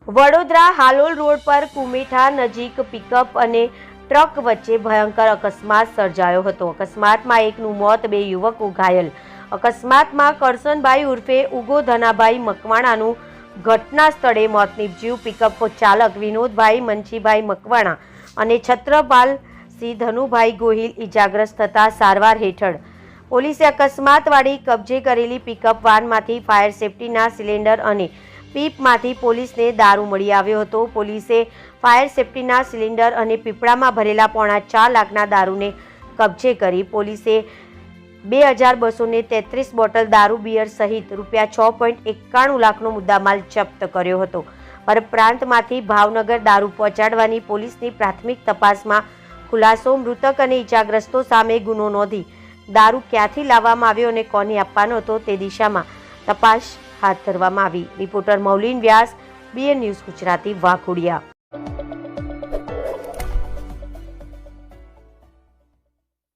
Vadodara Halol road પર કુમેઠા નજીક pickup અને ટ્રક વચ્ચે ભયંકર અકસ્માત સર્જાયો હતો। અકસ્માતમાં એકનું મોત, બે યુવકો ઘાયલ। અકસ્માતમાં કરશનભાઈ ઉર્ફે ઉગો ધનાભાઈ મકવાણાનું ઘટના સ્થળે મોત નીપજ્યું। પિકઅપ ચાલક વિનોદભાઈ મંચીભાઈ મકવાણા અને છત્રપાલ સિંહ ધનુભાઈ ગોહિલ ઇજાગ્રસ્ત થતા સારવાર હેઠળ। પોલીસે અકસ્માતવાળી કબજે કરેલી પિકઅપ વાનમાંથી ફાયર સેફ્ટીના સિલિન્ડર અને પીપમાંથી પોલીસને દારૂ મળી આવ્યો હતો। પોલીસે ફાયર સેફ્ટીના સિલિન્ડર અને પીપળામાં ભરેલા પોણા 4 લાખના દારૂને કબજે કરી પોલીસે 2233 બોટલ દારૂ બિયર સહિત રૂપિયા 6.91 લાખનો મુદ્દામાલ જપ્ત કર્યો હતો। પરપ્રાંતમાંથી ભાવનગર દારૂ પહોંચાડવાની પોલીસની પ્રાથમિક તપાસમાં ખુલાસો, મૃતક અને ઇજાગ્રસ્તો સામે ગુનો નોંધી દારૂ ક્યાંથી લાવવામાં આવ્યો અને કોને આપવાનો હતો તે દિશામાં તપાસ હાથ ધરવામાં આવી। રિપોર્ટર મૌલિન વ્યાસ, BN ન્યૂઝ ગુજરાતી, વાઘોડિયા।